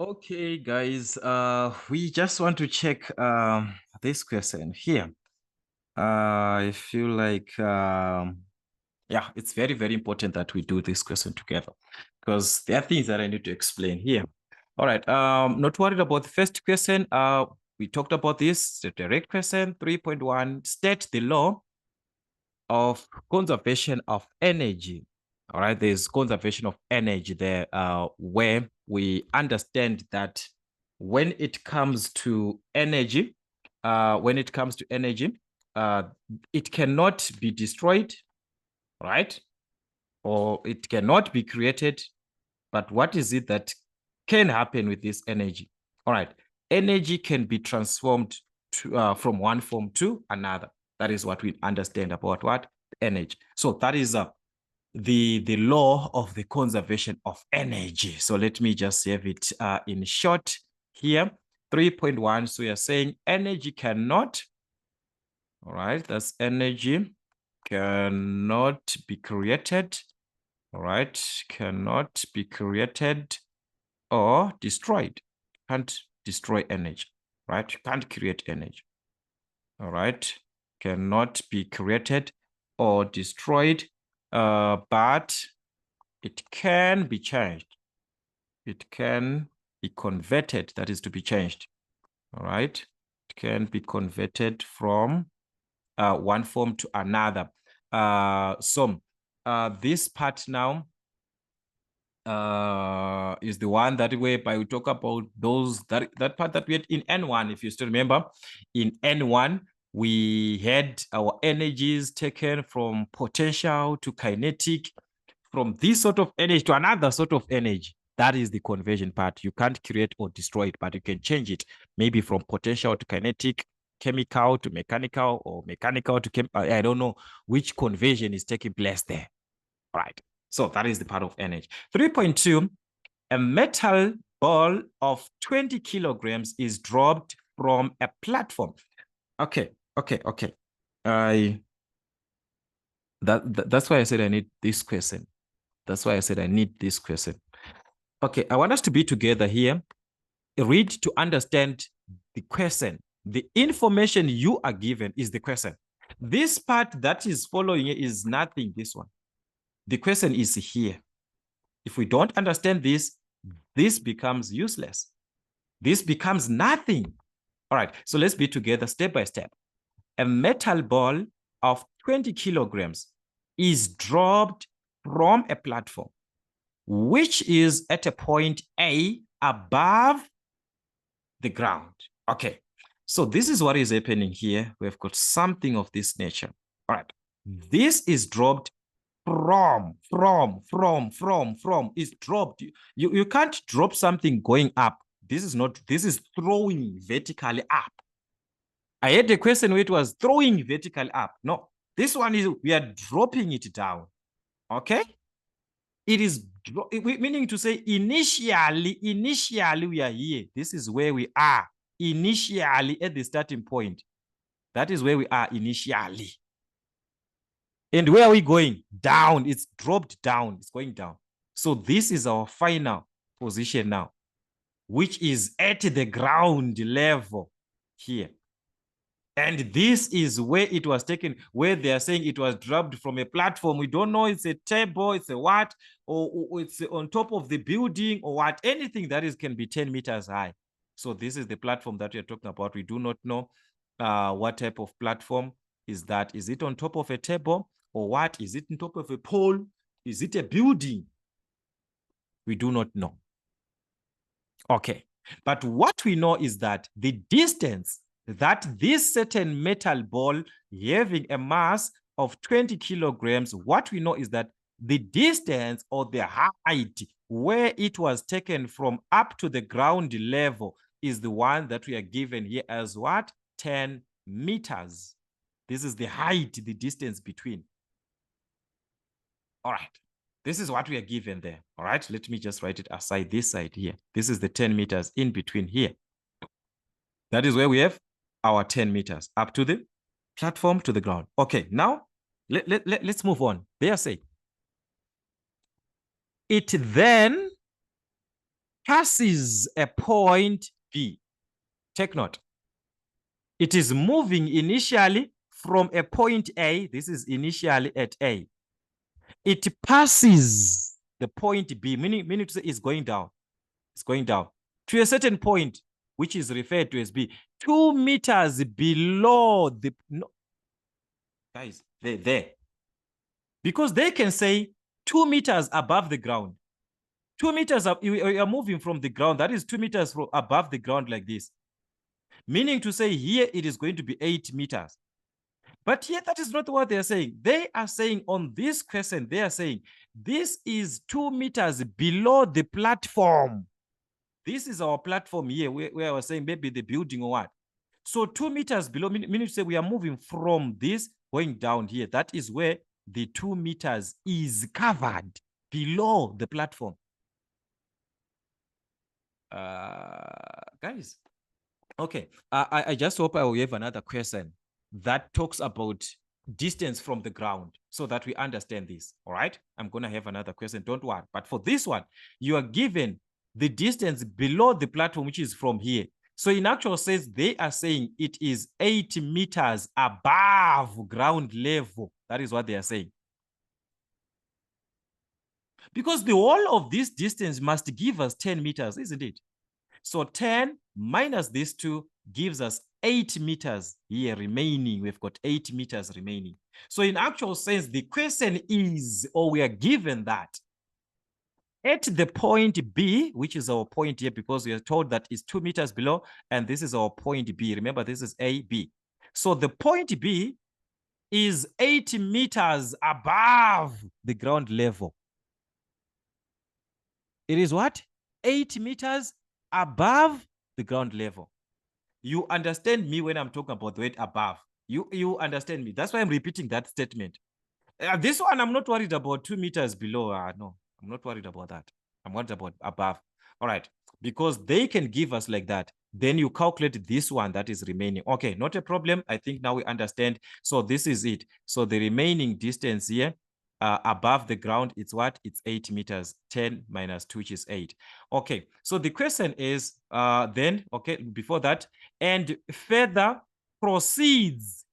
Okay, guys, we just want to check this question here. I feel like yeah, it's very, very important that we do this question together because there are things that I need to explain here. All right, not worried about the first question. We talked about this, the direct question, 3.1, state the law of conservation of energy. All right, there's conservation of energy there, where we understand that when it comes to energy, it cannot be destroyed, right? Or it cannot be created. But what is it that can happen with this energy? All right, energy can be transformed from one form to another. That is what we understand about what energy. So that is the law of the conservation of energy. So let me just save it in short here. 3.1. So you're saying energy cannot, all right, that's energy cannot be created, all right, cannot be created or destroyed. Can't destroy energy, right? Can't create energy, all right, cannot be created or destroyed, but it can be changed. It can be converted, that is to be changed. All right. It can be converted from one form to another. So this part now is the one that whereby we talk about those that part that we had in N1. If you still remember, in N1, we had our energies taken from potential to kinetic, from this sort of energy to another sort of energy. That is the conversion part. You can't create or destroy it, but you can change it, maybe from potential to kinetic, chemical to mechanical, or mechanical to chemical. I don't know which conversion is taking place there. All right. So that is the part of energy. 3.2, a metal ball of 20 kilograms is dropped from a platform. Okay. That's why I said I need this question. That's why I said I need this question. Okay, I want us to be together here. Read to understand the question. The information you are given is the question. This part that is following is nothing, this one. The question is here. If we don't understand this, this becomes useless. This becomes nothing. All right, so let's be together step by step. A metal ball of 20 kilograms is dropped from a platform, which is at a point A above the ground. Okay, so this is what is happening here. We've got something of this nature. All right, this is dropped from is dropped. You can't drop something going up. This is throwing vertically up. I had a question where it was throwing vertically up. No, this one is we are dropping it down. Okay, it is meaning to say initially we are here. This is where we are initially at the starting point. That is where we are initially. And where are we going? Down. It's dropped down. It's going down. So this is our final position now, which is at the ground level here. And this is where it was taken, where they are saying it was dropped from a platform. We don't know it's a table, it's a what, or it's on top of the building or what, anything that is can be 10 meters high. So this is the platform that we're talking about. We do not know what type of platform is that. Is it on top of a table or what? Is it on top of a pole? Is it a building? We do not know. Okay. But what we know is that the distance that this certain metal ball having a mass of 20 kilograms, what we know is that the distance or the height where it was taken from up to the ground level is the one that we are given here as what? 10 meters. This is the height, the distance between. All right. This is what we are given there. All right. Let me just write it aside this side here. This is the 10 meters in between here. That is where we have our 10 meters up to the platform to the ground. Okay. Now, let's move on. They are saying it then passes a point B. Take note. It is moving initially from a point A. This is initially at A. It passes the point B, meaning to say it's going down. It's going down to a certain point, which is referred to as B. 2 meters below the... No, guys, they're there. Because they can say 2 meters above the ground. 2 meters up, you are moving from the ground. That is 2 meters above the ground like this. Meaning to say here it is going to be 8 meters. But yet that is not what they are saying. They are saying on this question, they are saying this is 2 meters below the platform. This is our platform here where I was saying maybe the building or what. So 2 meters below, meaning to say we are moving from this going down here. That is where the 2 meters is covered below the platform. Guys, okay. I just hope I will have another question that talks about distance from the ground so that we understand this. All right. I'm going to have another question. Don't worry. But for this one, you are given the distance below the platform, which is from here. So in actual sense, they are saying it is 8 meters above ground level. That is what they are saying. Because the whole of this distance must give us 10 meters, isn't it? So 10 minus these 2 gives us 8 meters here remaining. We've got 8 meters remaining. So in actual sense, the question is, or we are given that at the point B, which is our point here, because we are told that it's 2 meters below, and this is our point B. Remember, this is A, B. So the point B is 8 meters above the ground level. It is what? 8 meters above the ground level. You understand me when I'm talking about the word above. You understand me. That's why I'm repeating that statement. This one, I'm not worried about 2 meters below. No, I'm not worried about that. I'm worried about above. All right. Because they can give us like that. Then you calculate this one that is remaining. Okay, not a problem. I think now we understand. So this is it. So the remaining distance here above the ground, it's what? It's 8 meters. 10 minus 2, which is 8. Okay, so the question is then, okay, before that, and further proceeds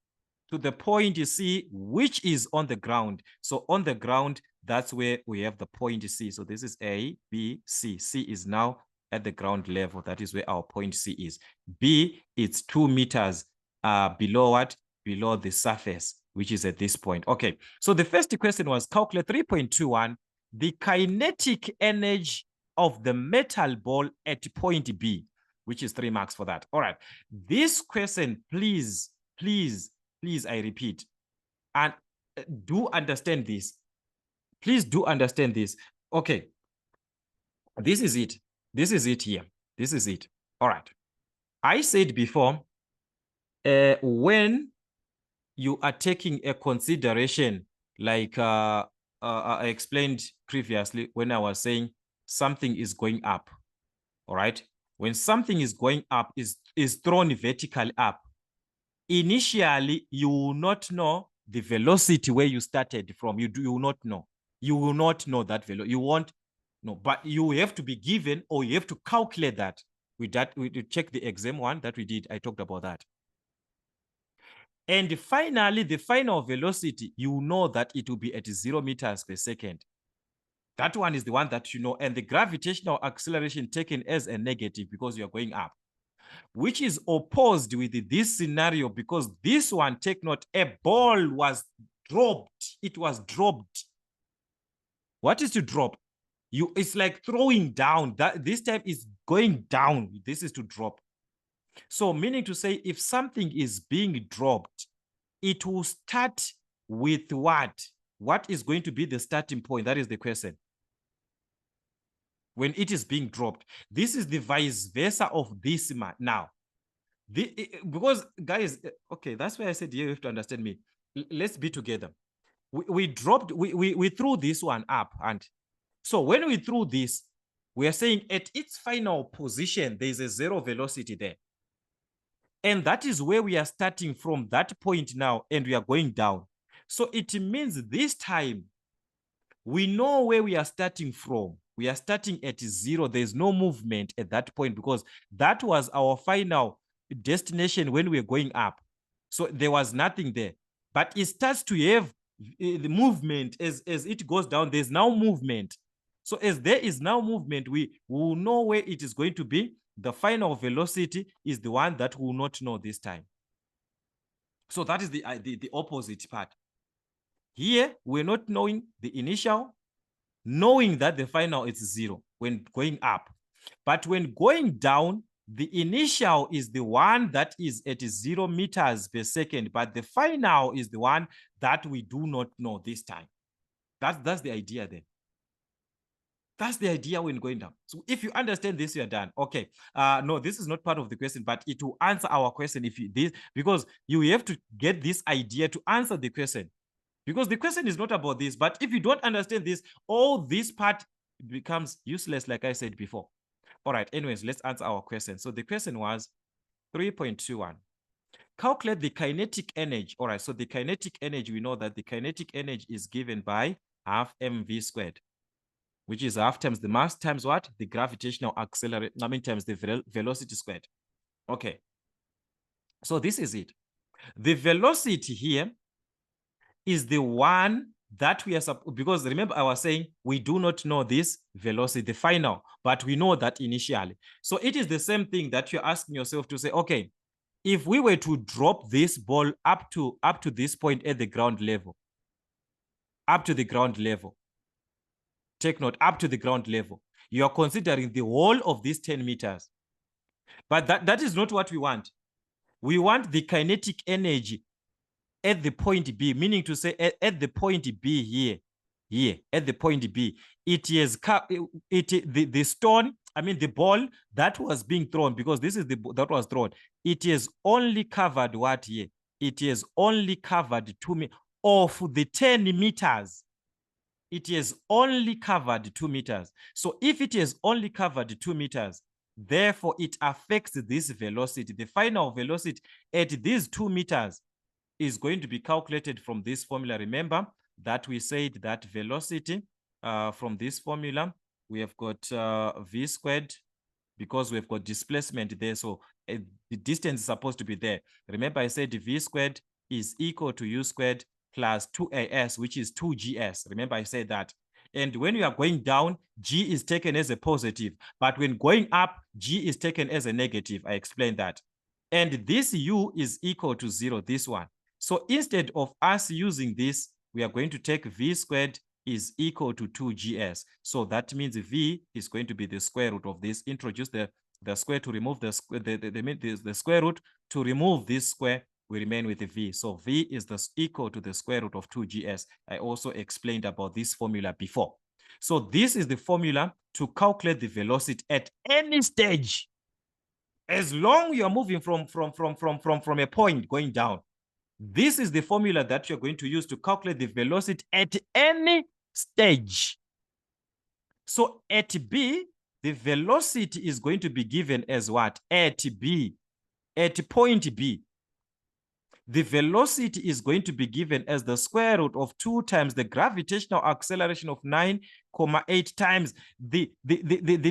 to the point C, which is on the ground. So on the ground, that's where we have the point C. So this is A, B, C. C is now at the ground level. That is where our point C is. B, it's 2 meters below what? Below the surface, which is at this point. Okay, so the first question was calculate 3.21, the kinetic energy of the metal ball at point B, which is 3 marks for that. All right, this question, please, I repeat, and do understand this. Please do understand this. Okay, this is it. This is it here. This is it. All right. I said before, when you are taking a consideration, like I explained previously when I was saying something is going up. All right. When something is going up, is thrown vertically up, initially, you will not know the velocity where you started from. You will not know. You will not know that velocity. You won't know, but you have to be given, or you have to calculate that. With that, we check the exam one that we did. I talked about that. And finally, the final velocity, you know that it will be at 0 meters per second. That one is the one that you know. And the gravitational acceleration taken as a negative because you are going up, which is opposed with this scenario, because this one, take note, a ball was dropped. It was dropped. What is to drop? It's like throwing down. That this time is going down. This is to drop. So meaning to say, if something is being dropped, it will start with what? What is going to be the starting point? That is the question. When it is being dropped, this is the vice versa of this now. Because guys, okay, that's why I said you have to understand me. Let's be together. We threw this one up, and so when we threw this, we are saying at its final position, there is a 0 velocity there. And that is where we are starting from, that point now, and we are going down. So it means this time we know where we are starting from. We are starting at 0. There's no movement at that point because that was our final destination when we were going up. So there was nothing there. But it starts to have the movement as it goes down. There's now movement. So as there is now movement, we will know where it is going to be. The final velocity is the one that we will not know this time. So that is the opposite part. Here, we're not knowing the initial, knowing that the final is 0 when going up. But when going down, the initial is the one that is at 0 meters per second, but the final is the one that we do not know this time. That's the idea there. That's the idea when going down. So if you understand this, you're done. Okay. No, this is not part of the question, but it will answer our question if you this, because you have to get this idea to answer the question. Because the question is not about this, but if you don't understand this, all this part becomes useless, like I said before. All right, anyways, let's answer our question. So the question was 3.21. Calculate the kinetic energy. All right, so the kinetic energy, we know that the kinetic energy is given by half mv squared, which is half times the mass times what? The gravitational acceleration, times the velocity squared. Okay, so this is it. The velocity here is the one that we are, because remember I was saying we do not know this velocity, the final, but we know that initially. So it is the same thing that you're asking yourself to say, okay, if we were to drop this ball up to this point at the ground level, take note, up to the ground level, you are considering the whole of these 10 meters. But that is not what we want. We want the kinetic energy at the point B, meaning to say at the point B here, at the point B, it is the stone, the ball that was being thrown, because this is that was thrown, it is only covered what here? It is only covered 2 meters of the 10 meters. It is only covered 2 meters. So if it is only covered 2 meters, therefore it affects this velocity. The final velocity at these 2 meters is going to be calculated from this formula. Remember that we said that velocity from this formula, we have got v squared, because we've got displacement there. So the distance is supposed to be there. Remember I said v squared is equal to u squared plus 2as, which is 2gs. Remember I said that. And when you are going down, g is taken as a positive. But when going up, g is taken as a negative. I explained that. And this u is equal to 0, this one. So instead of us using this, we are going to take v squared is equal to 2gs. So that means v is going to be the square root of this. Introduce the square to remove the square root. To remove this square, we remain with the v. So v is equal to the square root of 2gs. I also explained about this formula before. So this is the formula to calculate the velocity at any stage. As long you are moving from a point going down, this is the formula that you're going to use to calculate the velocity at any stage. So at B, the velocity is going to be given as what? At B, at point B. The velocity is going to be given as the square root of 2 times the gravitational acceleration of 9,8 times the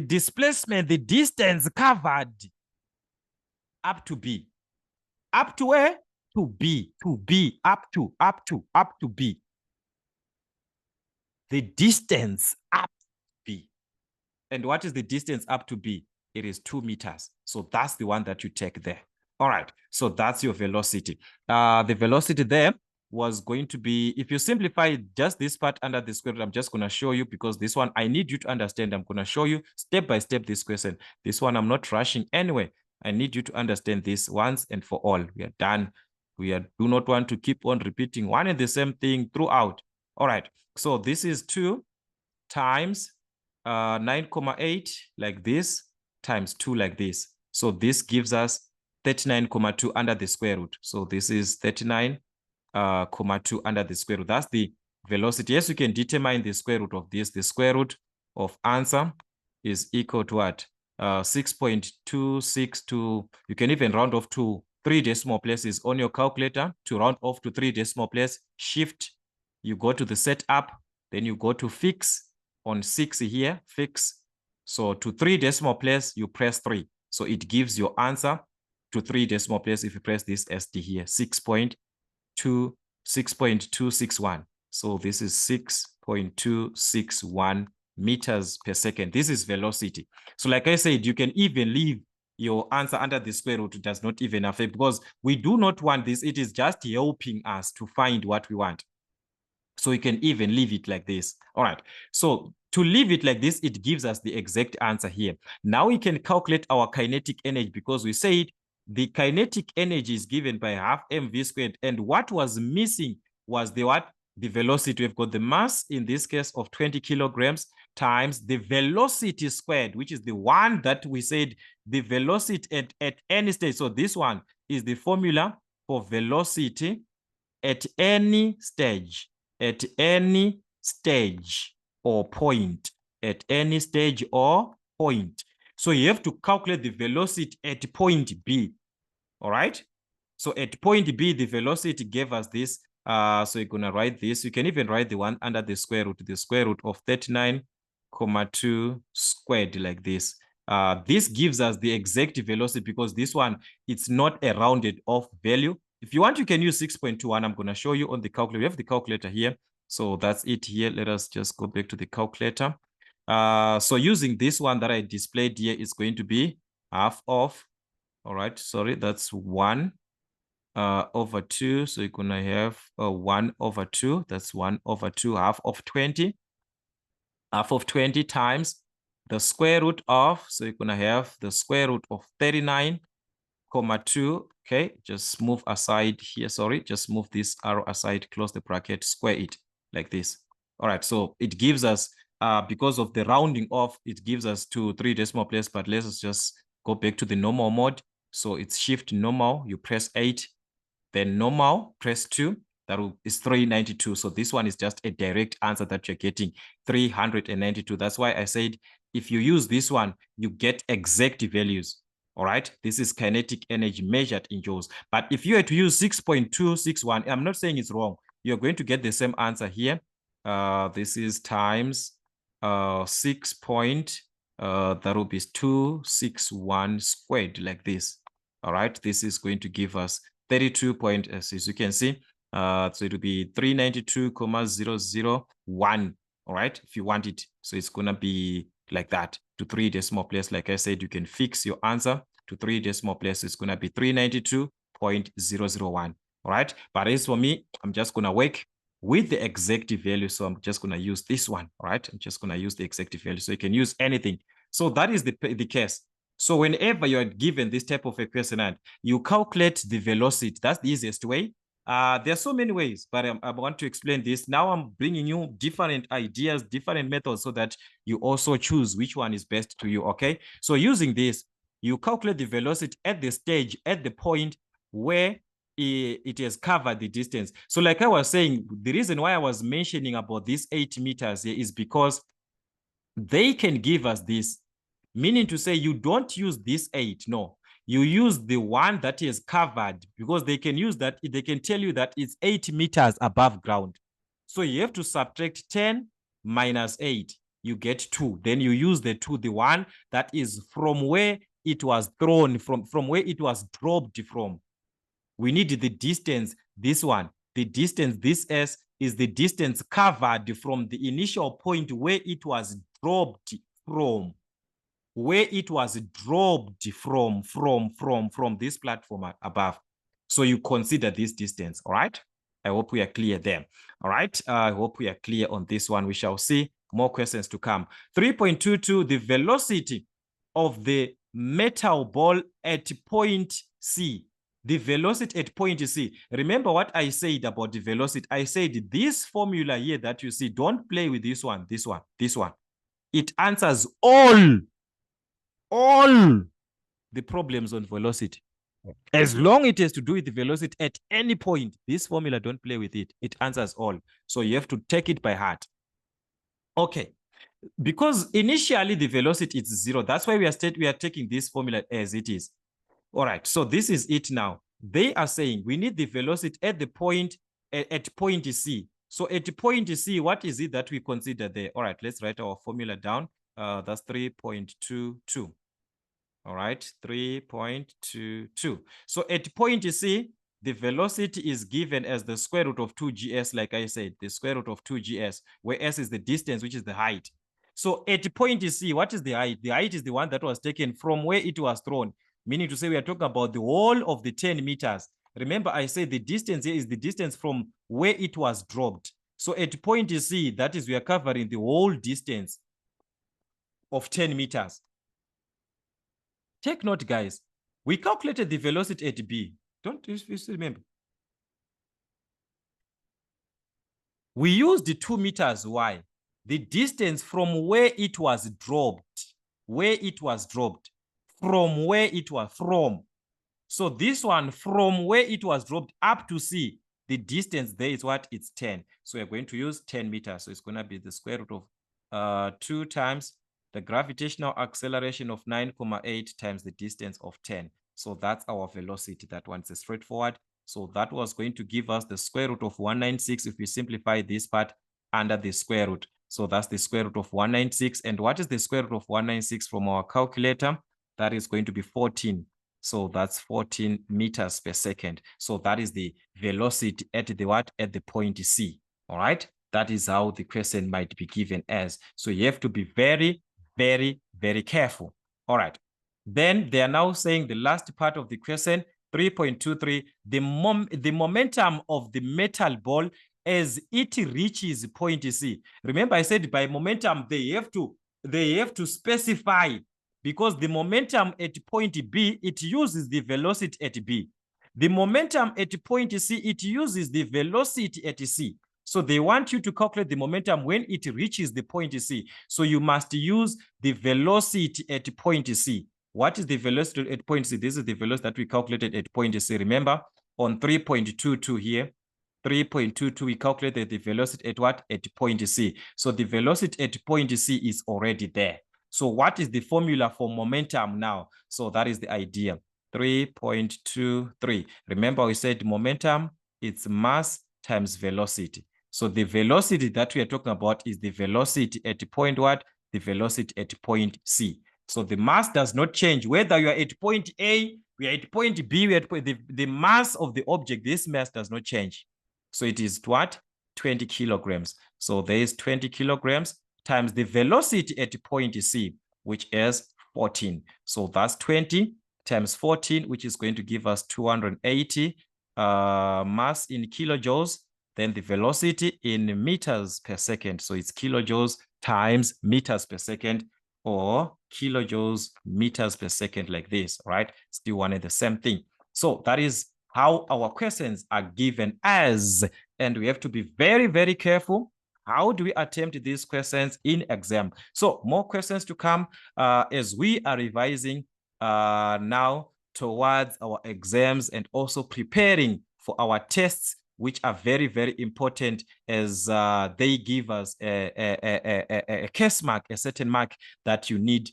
displacement, the distance covered up to B. Up to where? To B, up to B. The distance up to B. And what is the distance up to B? It is 2 meters. So that's the one that you take there. All right, so that's your velocity. The velocity there was going to be, if you simplify just this part under the square root, I'm just going to show you, because this one I need you to understand. I'm going to show you step by step this question. This one I'm not rushing anyway. I need you to understand this once and for all. We are done. We do not want to keep on repeating one and the same thing throughout. All right, so this is 2 times 9,8 like this times 2 like this. So this gives us 39,2 under the square root. So this is 39,2 under the square root. That's the velocity. Yes, you can determine the square root of this. The square root of answer is equal to what? 6.262. You can even round off to 3 decimal places on your calculator. To round off to 3 decimal places, shift, you go to the setup, then you go to fix. on 6 here, fix. So to 3 decimal place, you press 3. So it gives your answer to 3 decimal place if you press this ST here, 6.261. So this is 6.261 meters per second. This is velocity. So like I said, you can even leave your answer under the square root. It does not even affect, because we do not want this. It is just helping us to find what we want. So you can even leave it like this. All right. So to leave it like this, it gives us the exact answer here. Now we can calculate our kinetic energy, because we said the kinetic energy is given by half mv squared. And what was missing was the what? The velocity. We've got the mass in this case of 20 kilograms times the velocity squared, which is the one that we said the velocity at any stage. So this one is the formula for velocity at any stage. At any stage or point. At any stage or point. So you have to calculate the velocity at point B. All right. So at point B, the velocity gave us this. So you're going to write this. You can even write the one under the square root of 39,2 squared like this. This gives us the exact velocity, because this one, it's not a rounded off value. If you want, you can use 6.21. I'm going to show you on the calculator. We have the calculator here. So that's it here. Let us just go back to the calculator. So using this one that I displayed here is going to be half of, all right, sorry, that's 1 over 2. So you're going to have 1 over 2. That's 1 over 2, half of 20. Half of 20 times the square root of, so you're going to have the square root of 39,2. Okay, just move aside here. Sorry, just move this arrow aside, close the bracket, square it like this. All right, so it gives us, because of the rounding off, it gives us to 3 decimal place, but let's just go back to the normal mode. So it's shift normal, you press 8, then normal, press 2, that is 392. So this one is just a direct answer that you're getting, 392. That's why I said, if you use this one, you get exact values. All right, this is kinetic energy measured in joules. But if you had to use 6.261, I'm not saying it's wrong. You're going to get the same answer here. This is times 6 point, that will be 261 squared like this. All right, this is going to give us 32 point, as you can see. So it will be 392,001. All right, if you want it. So it's going to be like that to 3 decimal place. Like I said, you can fix your answer to 3 decimal place. It's going to be 392.001. All right, but as for me, I'm just going to work with the exact value. So I'm just going to use this one. All right, I'm just going to use the exact value. So you can use anything. So that is the case. So whenever you are given this type of a question, you calculate the velocity. That's the easiest way. There are so many ways, but I want to explain this. Now I'm bringing you different ideas, different methods, so that you also choose which one is best to you, okay? So using this, you calculate the velocity at the stage, at the point where it has covered the distance. So like I was saying, the reason why I was mentioning about these 8 meters here is because they can give us this, meaning to say you don't use this 8, no. You use the one that is covered, because they can use that. They can tell you that it's 8 meters above ground. So you have to subtract 10 minus 8. You get 2. Then you use the 2, the one that is from where it was thrown, from where it was dropped from. We need the distance, this one. The distance, this S, is the distance covered from the initial point where it was dropped from. Where it was dropped from this platform above. So you consider this distance, all right? I hope we are clear there, all right? I hope we are clear on this one. We shall see more questions to come. 3.22, the velocity of the metal ball at point C. The velocity at point C. Remember what I said about the velocity. I said this formula here that you see, don't play with this one, this one, this one. It answers all the problems on velocity. As long it has to do with the velocity at any point, this formula, don't play with it. It answers all. So you have to take it by heart. Okay. Because initially the velocity is 0. That's why we are taking this formula as it is. All right. So this is it now. They are saying we need the velocity at the point, at point C. So at point C, what is it that we consider there? All right, let's write our formula down. That's 3.22. All right, 3.22. So at point C, the velocity is given as the square root of 2gs, like I said, the square root of 2gs, where s is the distance, which is the height. So at point C, what is the height? The height is the one that was taken from where it was thrown, meaning to say we are talking about the whole of the 10 meters. Remember, I said the distance here is the distance from where it was dropped. So at point C, that is, we are covering the whole distance of 10 meters. Take note, guys. We calculated the velocity at B. Don't you still remember? We used the 2 meters. Why? The distance from where it was dropped, from where it was from. So this one, from where it was dropped up to C, the distance there is what? It's 10. So we're going to use 10 meters. So it's going to be the square root of 2 times the gravitational acceleration of 9,8 times the distance of 10. So that's our velocity. That one's straightforward. So that was going to give us the square root of 196 if we simplify this part under the square root. So that's the square root of 196. And what is the square root of 196 from our calculator? That is going to be 14. So that's 14 meters per second. So that is the velocity at the what? At the point C. All right. That is how the question might be given as. So you have to be very, very, very careful. All right. Then they are now saying the last part of the question, 3.23, the momentum of the metal ball as it reaches point C. Remember, I said by momentum, they have to specify, because the momentum at point B, it uses the velocity at B. The momentum at point C, it uses the velocity at C. So they want you to calculate the momentum when it reaches the point C. So you must use the velocity at point C. What is the velocity at point C? This is the velocity that we calculated at point C. Remember, on 3.22 here, 3.22, we calculated the velocity at what? At point C. So the velocity at point C is already there. So what is the formula for momentum now? So that is the idea. 3.23. Remember, we said momentum, it's mass times velocity. So the velocity that we are talking about is the velocity at point what? The velocity at point C. So the mass does not change. Whether you are at point A, we are at point B, we are at point, the mass of the object, this mass does not change. So it is what? 20 kilograms. So there is 20 kilograms times the velocity at point C, which is 14. So that's 20 times 14, which is going to give us 280 mass in kilojoules. Then the velocity in meters per second. So it's kilojoules times meters per second, or kilojoules meters per second, like this, right? Still one and the same thing. So that is how our questions are given as, and we have to be very, very careful. How do we attempt these questions in exam? So more questions to come as we are revising now towards our exams and also preparing for our tests, which are very, very important, as they give us a case mark, a certain mark that you need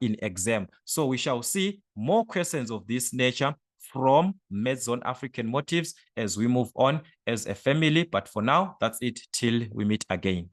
in exam. So we shall see more questions of this nature from Maths Zone African Motives as we move on as a family. But for now, that's it till we meet again.